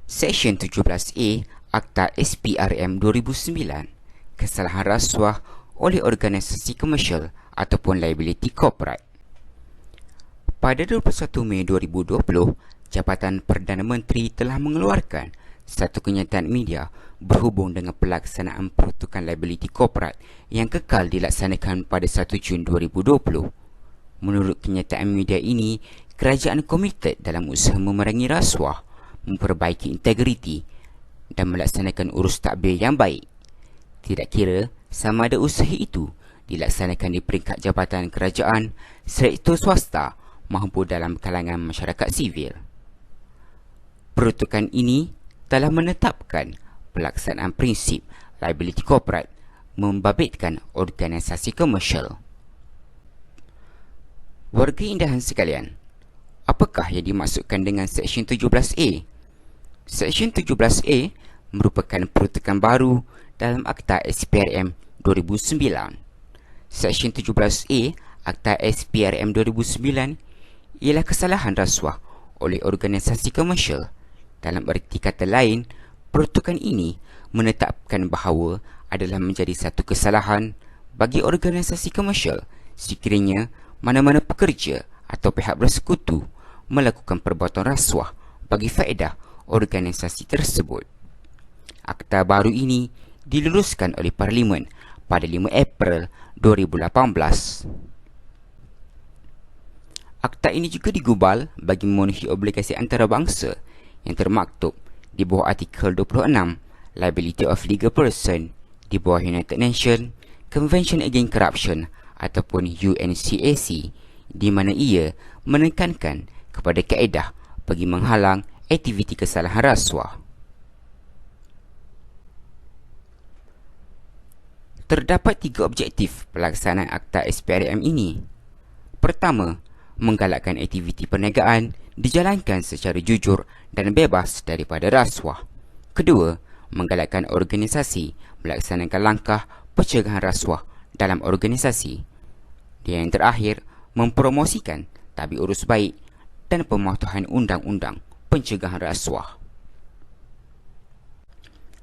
Seksyen 17A Akta SPRM 2009, kesalahan rasuah oleh organisasi komersial ataupun liability corporate. Pada 21 Mei 2020, Jabatan Perdana Menteri telah mengeluarkan satu kenyataan media berhubung dengan pelaksanaan peruntukan liability corporate yang kekal dilaksanakan pada 1 Jun 2020. Menurut kenyataan media ini, kerajaan komited dalam usaha memerangi rasuah, memperbaiki integriti dan melaksanakan urus takbir yang baik. Tidak kira sama ada usaha itu dilaksanakan di peringkat jabatan kerajaan, sektor swasta maupun dalam kalangan masyarakat sivil. Peruntukan ini telah menetapkan pelaksanaan prinsip liability corporate membabitkan organisasi komersial. Warga indahan sekalian, apakah yang dimaksudkan dengan Seksyen 17A? Seksyen 17A merupakan peruntukan baru dalam Akta SPRM 2009. Seksyen 17A Akta SPRM 2009 ialah kesalahan rasuah oleh organisasi komersial. Dalam erti kata lain, peruntukan ini menetapkan bahawa adalah menjadi satu kesalahan bagi organisasi komersial sekiranya mana-mana pekerja atau pihak bersekutu melakukan perbuatan rasuah bagi faedah organisasi tersebut. Akta baru ini diluluskan oleh Parlimen pada 5 April 2018. Akta ini juga digubal bagi memenuhi obligasi antarabangsa yang termaktub di bawah artikel 26 Liability of Legal Person di bawah United Nations Convention Against Corruption ataupun UNCAC, di mana ia menekankan kepada kaedah bagi menghalang aktiviti kesalahan rasuah. Terdapat 3 objektif pelaksanaan Akta SPRM ini. Pertama, menggalakkan aktiviti perniagaan dijalankan secara jujur dan bebas daripada rasuah. Kedua, menggalakkan organisasi melaksanakan langkah pencegahan rasuah dalam organisasi. Dan yang terakhir, mempromosikan tabik urus baik dan pematuhan undang-undang pencegahan rasuah.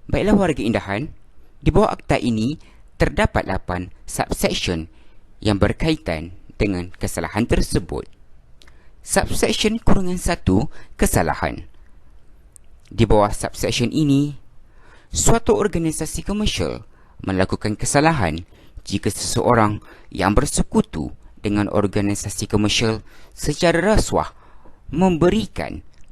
Baiklah warga indahan, di bawah akta ini terdapat 8 subsection yang berkaitan dengan kesalahan tersebut. Subsection -1 kesalahan. Di bawah subsection ini, suatu organisasi komersial melakukan kesalahan jika seseorang yang bersekutu dengan organisasi komersial secara rasuah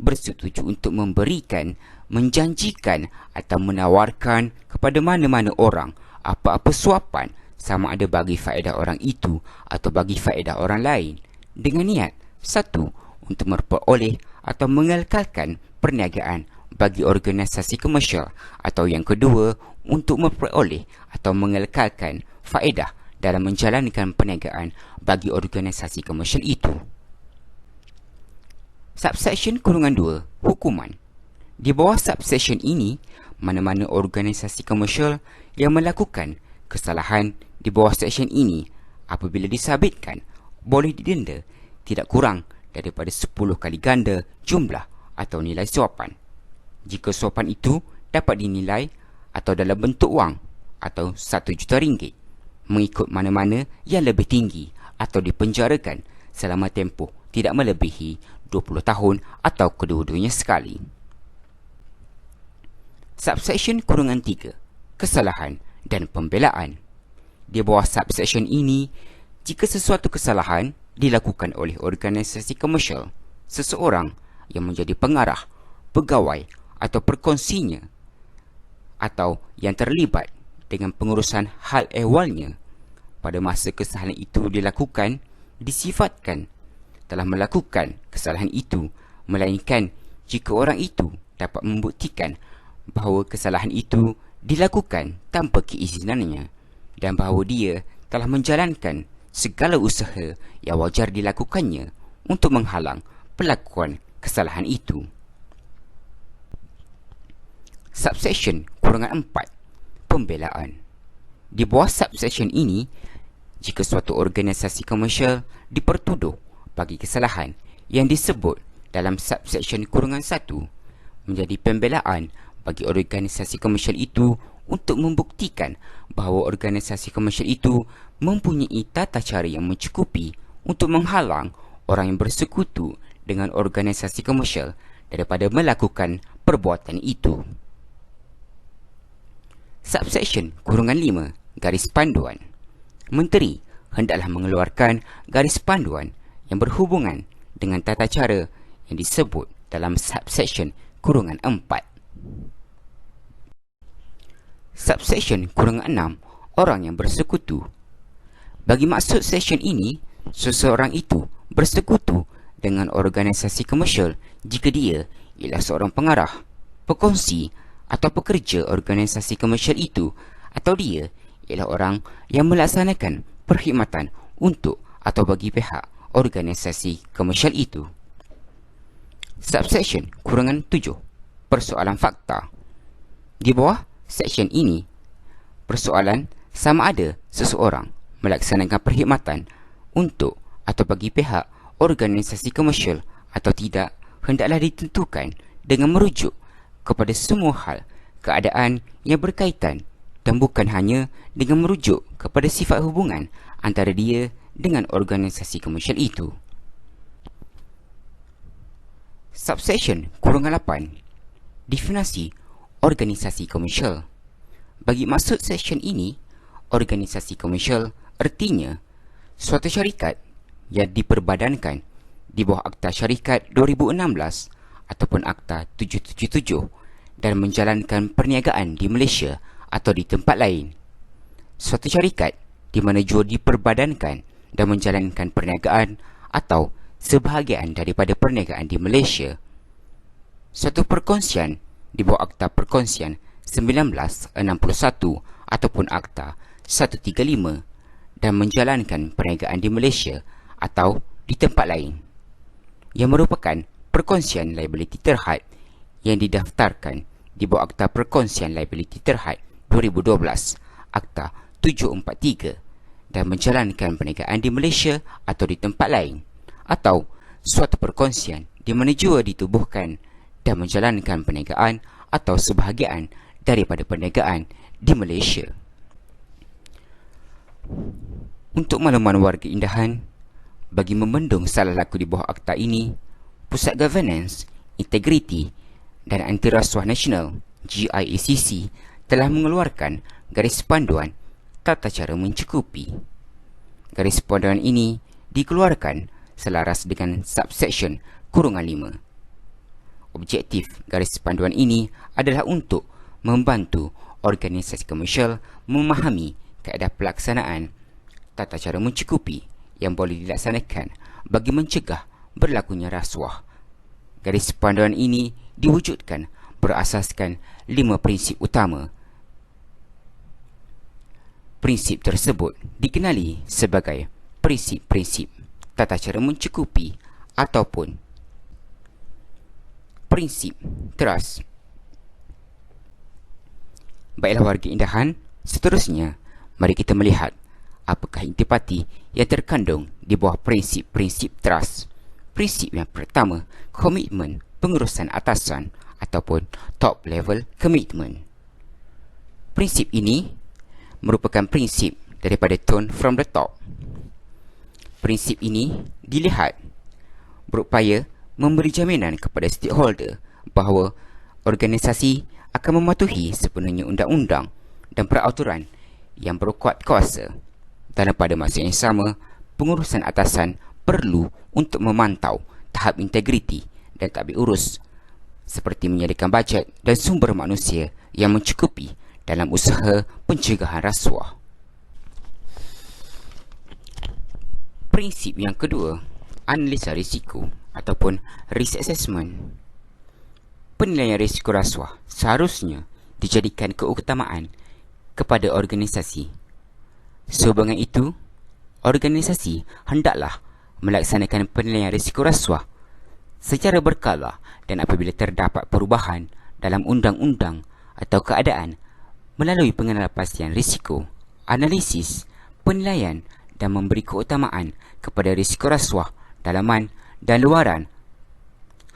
bersetuju untuk memberikan, menjanjikan atau menawarkan kepada mana-mana orang apa-apa suapan, sama ada bagi faedah orang itu atau bagi faedah orang lain, dengan niat 1. Untuk memperoleh atau mengekalkan perniagaan bagi organisasi komersial, atau yang kedua, untuk memperoleh atau mengekalkan faedah dalam menjalankan perniagaan bagi organisasi komersial itu. Subsection -2 hukuman. Di bawah subsection ini, mana-mana organisasi komersial yang melakukan kesalahan di bawah seksyen ini apabila disabitkan boleh didenda tidak kurang daripada 10 kali ganda jumlah atau nilai suapan. Jika suapan itu dapat dinilai atau dalam bentuk wang atau RM1 juta, mengikut mana-mana yang lebih tinggi, atau dipenjarakan selama tempoh tidak melebihi 20 tahun atau kedua-duanya sekali. Subsection -3 kesalahan dan pembelaan. Di bawah subsection ini, jika sesuatu kesalahan dilakukan oleh organisasi komersial, seseorang yang menjadi pengarah, pegawai atau perkongsinya, atau yang terlibat dengan pengurusan hal ehwalnya pada masa kesalahan itu dilakukan, disifatkan telah melakukan kesalahan itu, melainkan jika orang itu dapat membuktikan bahawa kesalahan itu dilakukan tanpa keizinannya dan bahawa dia telah menjalankan segala usaha yang wajar dilakukannya untuk menghalang pelakuan kesalahan itu. Subsection -4 pembelaan. Di bawah subsection ini, jika suatu organisasi komersial dipertuduh bagi kesalahan yang disebut dalam subsection -1, menjadi pembelaan bagi organisasi komersial itu untuk membuktikan bahawa organisasi komersial itu mempunyai tata cara yang mencukupi untuk menghalang orang yang bersekutu dengan organisasi komersial daripada melakukan perbuatan itu. Subsection -5 garis panduan. Menteri hendaklah mengeluarkan garis panduan yang berhubungan dengan tata cara yang disebut dalam subsection -4. Subsection -6 orang yang bersekutu. Bagi maksud seksyen ini, seseorang itu bersekutu dengan organisasi komersial jika dia ialah seorang pengarah, pekongsi atau pekerja organisasi komersial itu, atau dia ialah orang yang melaksanakan perkhidmatan untuk atau bagi pihak organisasi komersial itu. Subsection -7 persoalan fakta. Di bawah seksyen ini, persoalan sama ada seseorang melaksanakan perkhidmatan untuk atau bagi pihak organisasi komersial atau tidak hendaklah ditentukan dengan merujuk kepada semua hal keadaan yang berkaitan dan bukan hanya dengan merujuk kepada sifat hubungan antara dia dengan organisasi komersial itu. Subsection -8 definisi organisasi komersial. Bagi maksud seksyen ini, organisasi komersial artinya suatu syarikat yang diperbadankan di bawah Akta Syarikat 2016 ataupun Akta 777 dan menjalankan perniagaan di Malaysia atau di tempat lain. Suatu syarikat di mana jua diperbadankan dan menjalankan perniagaan atau sebahagian daripada perniagaan di Malaysia. Suatu perkongsian di bawah Akta Perkongsian 1961 ataupun Akta 135 dan menjalankan perniagaan di Malaysia atau di tempat lain, yang merupakan perkongsian liability terhad yang didaftarkan di bawah Akta Perkongsian Liability Terhad 2012 Akta 743 dan menjalankan perniagaan di Malaysia atau di tempat lain, atau suatu perkongsian di mana jua ditubuhkan dan menjalankan perniagaan atau sebahagian daripada perniagaan di Malaysia. Untuk makluman warga Indahan, bagi membendung salah laku di bawah akta ini, Pusat Governance, Integriti dan Anti Rasuah Nasional GIACC telah mengeluarkan garis panduan tata cara mencukupi. Garis panduan ini dikeluarkan selaras dengan subsection -5. Objektif garis panduan ini adalah untuk membantu organisasi komersial memahami kaedah pelaksanaan tata cara mencukupi yang boleh dilaksanakan bagi mencegah berlakunya rasuah. Garis panduan ini diwujudkan berasaskan 5 prinsip utama. Prinsip tersebut dikenali sebagai prinsip-prinsip tata cara mencukupi ataupun prinsip trust. Baiklah warga Indahan, seterusnya mari kita melihat apakah intipati yang terkandung di bawah prinsip-prinsip trust. Prinsip yang pertama, komitmen pengurusan atasan ataupun top level commitment. Prinsip ini merupakan prinsip daripada tone from the top. Prinsip ini dilihat berupaya memberi jaminan kepada stakeholder bahawa organisasi akan mematuhi sepenuhnya undang-undang dan peraturan yang berkuat kuasa. Dan pada masa yang sama, pengurusan atasan perlu untuk memantau tahap integriti dan tadbir urus seperti menyediakan bajet dan sumber manusia yang mencukupi dalam usaha pencegahan rasuah. Prinsip yang kedua, analisa risiko ataupun risk assessment. Penilaian risiko rasuah seharusnya dijadikan keutamaan kepada organisasi. Sehubungan itu, organisasi hendaklah melaksanakan penilaian risiko rasuah secara berkala dan apabila terdapat perubahan dalam undang-undang atau keadaan melalui pengenalpastian risiko, analisis, penilaian dan memberi keutamaan kepada risiko rasuah dalaman dan luaran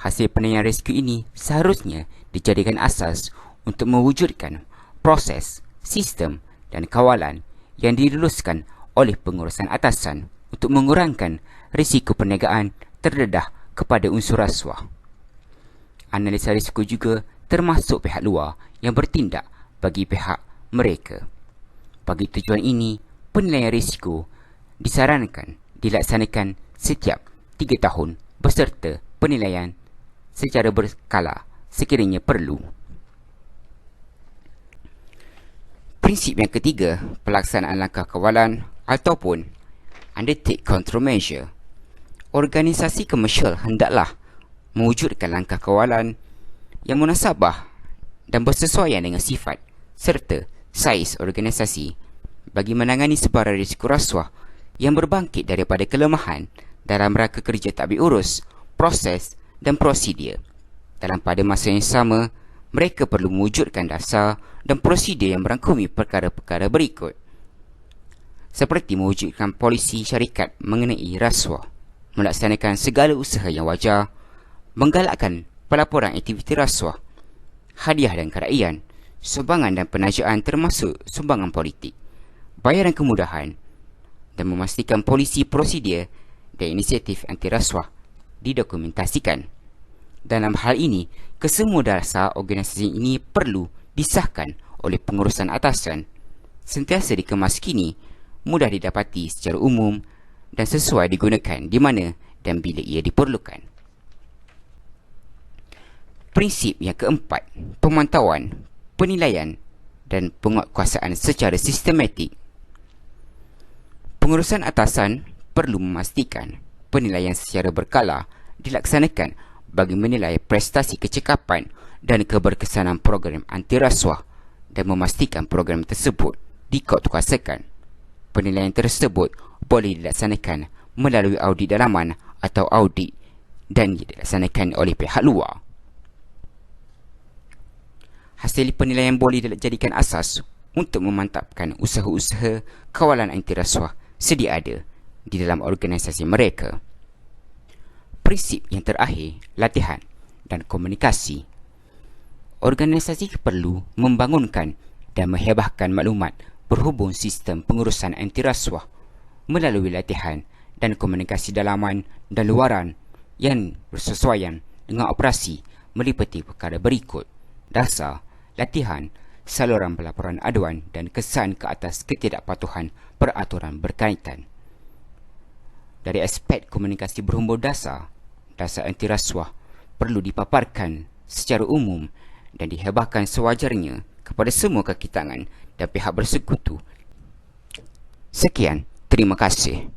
Hasil penilaian risiko ini seharusnya dijadikan asas untuk mewujudkan proses, sistem dan kawalan yang diluluskan oleh pengurusan atasan untuk mengurangkan risiko perniagaan terdedah kepada unsur rasuah. Analisa risiko juga termasuk pihak luar yang bertindak bagi pihak mereka. Bagi tujuan ini, penilaian risiko disarankan dilaksanakan setiap 3 tahun beserta penilaian secara berkala sekiranya perlu. Prinsip yang ketiga, pelaksanaan langkah kawalan ataupun undertake countermeasure. Organisasi komersial hendaklah mewujudkan langkah kawalan yang munasabah dan bersesuaian dengan sifat serta saiz organisasi bagi menangani sebarang risiko rasuah yang berbangkit daripada kelemahan dalam rangka kerja tadbir urus, proses dan prosedur. Dalam pada masa yang sama, mereka perlu mewujudkan dasar dan prosedur yang merangkumi perkara-perkara berikut, seperti mewujudkan polisi syarikat mengenai rasuah, melaksanakan segala usaha yang wajar, menggalakkan pelaporan aktiviti rasuah, hadiah dan keraian, sumbangan dan penajaan termasuk sumbangan politik, bayaran kemudahan, dan memastikan polisi prosedur dan inisiatif anti rasuah didokumentasikan. Dalam hal ini, kesemua dasar organisasi ini perlu disahkan oleh pengurusan atasan, sentiasa dikemas kini, mudah didapati secara umum dan sesuai digunakan di mana dan bila ia diperlukan. Prinsip yang keempat, pemantauan, penilaian dan penguatkuasaan secara sistematik. Pengurusan atasan perlu memastikan penilaian secara berkala dilaksanakan bagi menilai prestasi kecekapan dan keberkesanan program anti rasuah dan memastikan program tersebut dikuatkuasakan. Penilaian tersebut boleh dilaksanakan melalui audit dalaman atau audit dan dilaksanakan oleh pihak luar. Hasil penilaian boleh dijadikan asas untuk memantapkan usaha-usaha kawalan anti rasuah sedia ada di dalam organisasi mereka. Prinsip yang terakhir, latihan dan komunikasi. Organisasi perlu membangunkan dan menghebahkan maklumat berhubung sistem pengurusan anti rasuah melalui latihan dan komunikasi dalaman dan luaran yang bersesuaian dengan operasi meliputi perkara berikut: dasar, latihan, saluran pelaporan aduan dan kesan ke atas ketidakpatuhan peraturan berkaitan. Dari aspek komunikasi berhubung dasar anti rasuah perlu dipaparkan secara umum dan dihebahkan sewajarnya kepada semua kaki tangan dan pihak bersekutu. Sekian, terima kasih.